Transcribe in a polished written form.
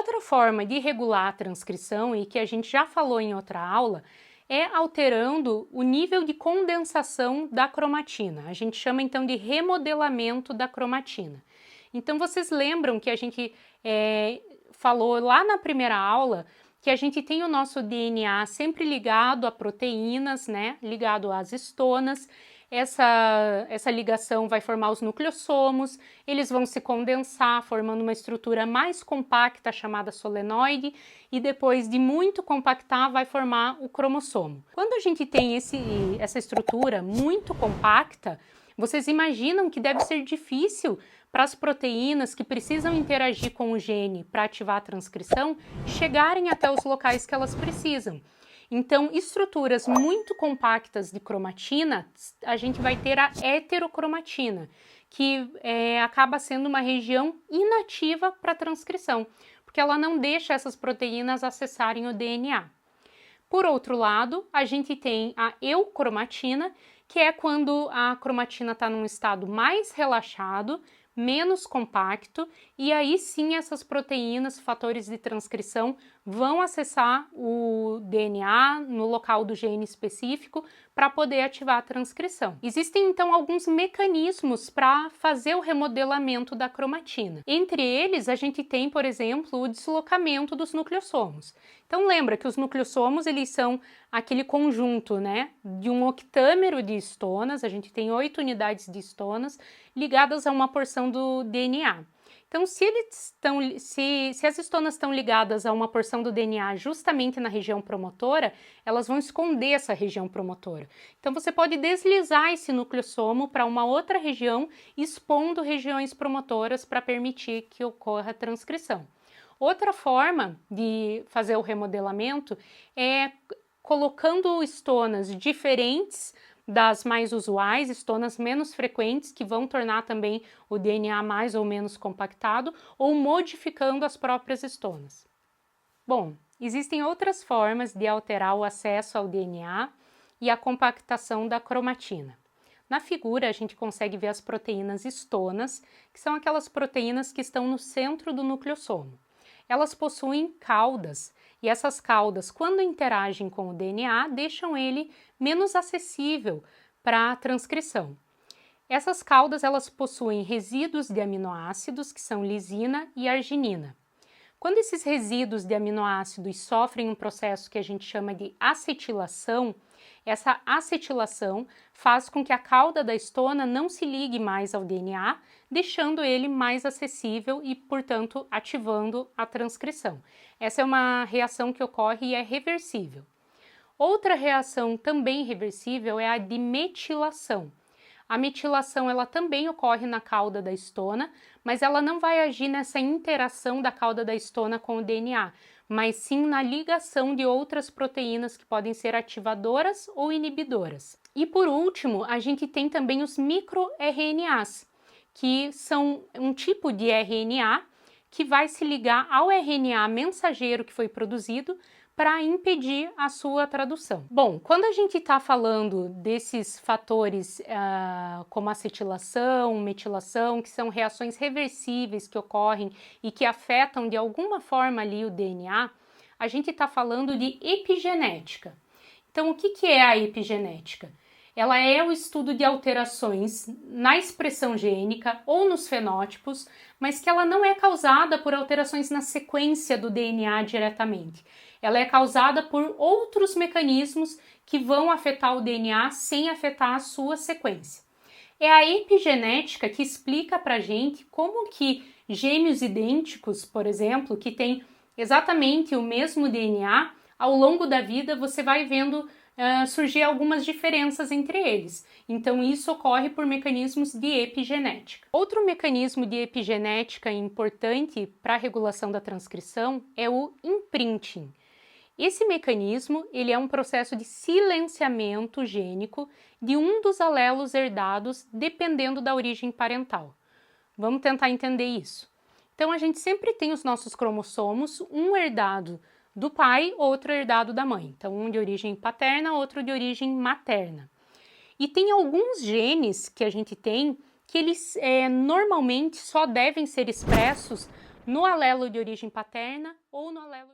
Outra forma de regular a transcrição, e que a gente já falou em outra aula, é alterando o nível de condensação da cromatina. A gente chama então de remodelamento da cromatina. Então vocês lembram que a gente falou lá na primeira aula que a gente tem o nosso DNA sempre ligado a proteínas, né? Ligado às histonas. Essa ligação vai formar os nucleossomos, eles vão se condensar, formando uma estrutura mais compacta chamada solenoide, e depois de muito compactar vai formar o cromossomo. Quando a gente tem essa estrutura muito compacta, vocês imaginam que deve ser difícil para as proteínas que precisam interagir com o gene para ativar a transcrição chegarem até os locais que elas precisam. Então, estruturas muito compactas de cromatina, a gente vai ter a heterocromatina, que acaba sendo uma região inativa para a transcrição, porque ela não deixa essas proteínas acessarem o DNA. Por outro lado, a gente tem a eucromatina, que é quando a cromatina está num estado mais relaxado, menos compacto, e aí sim essas proteínas, fatores de transcrição, vão acessar o DNA no local do gene específico para poder ativar a transcrição. Existem então alguns mecanismos para fazer o remodelamento da cromatina. Entre eles, a gente tem, por exemplo, o deslocamento dos nucleossomos. Então lembra que os nucleossomos, eles são aquele conjunto, né, de um octâmero de histonas, a gente tem 8 unidades de histonas ligadas a uma porção do DNA. Então, se as histonas estão ligadas a uma porção do DNA justamente na região promotora, elas vão esconder essa região promotora. Então, você pode deslizar esse nucleossomo para uma outra região, expondo regiões promotoras para permitir que ocorra a transcrição. Outra forma de fazer o remodelamento é colocando histonas diferentes das mais usuais, histonas menos frequentes, que vão tornar também o DNA mais ou menos compactado, ou modificando as próprias histonas. Bom, existem outras formas de alterar o acesso ao DNA e a compactação da cromatina. Na figura, a gente consegue ver as proteínas histonas, que são aquelas proteínas que estão no centro do nucleossomo. Elas possuem caudas, e essas caudas, quando interagem com o DNA, deixam ele menos acessível para a transcrição. Essas caudas, elas possuem resíduos de aminoácidos, que são lisina e arginina. Quando esses resíduos de aminoácidos sofrem um processo que a gente chama de acetilação, essa acetilação faz com que a cauda da histona não se ligue mais ao DNA, deixando ele mais acessível e, portanto, ativando a transcrição. Essa é uma reação que ocorre e é reversível. Outra reação também reversível é a de metilação. A metilação ela também ocorre na cauda da histona, mas ela não vai agir nessa interação da cauda da histona com o DNA, mas sim na ligação de outras proteínas que podem ser ativadoras ou inibidoras. E por último, a gente tem também os microRNAs, que são um tipo de RNA que vai se ligar ao RNA mensageiro que foi produzido para impedir a sua tradução. Bom, quando a gente está falando desses fatores como acetilação, metilação, que são reações reversíveis que ocorrem e que afetam de alguma forma ali o DNA, a gente está falando de epigenética. Então, o que é a epigenética? Ela é o estudo de alterações na expressão gênica ou nos fenótipos, mas que ela não é causada por alterações na sequência do DNA diretamente. Ela é causada por outros mecanismos que vão afetar o DNA sem afetar a sua sequência. É a epigenética que explica pra gente como que gêmeos idênticos, por exemplo, que têm exatamente o mesmo DNA, ao longo da vida você vai vendo surgir algumas diferenças entre eles. Então isso ocorre por mecanismos de epigenética. Outro mecanismo de epigenética importante para a regulação da transcrição é o imprinting. Esse mecanismo ele é um processo de silenciamento gênico de um dos alelos herdados dependendo da origem parental. Vamos tentar entender isso. Então a gente sempre tem os nossos cromossomos, um herdado do pai, outro herdado da mãe. Então um de origem paterna, outro de origem materna. E tem alguns genes que a gente tem que eles normalmente só devem ser expressos no alelo de origem paterna ou no alelo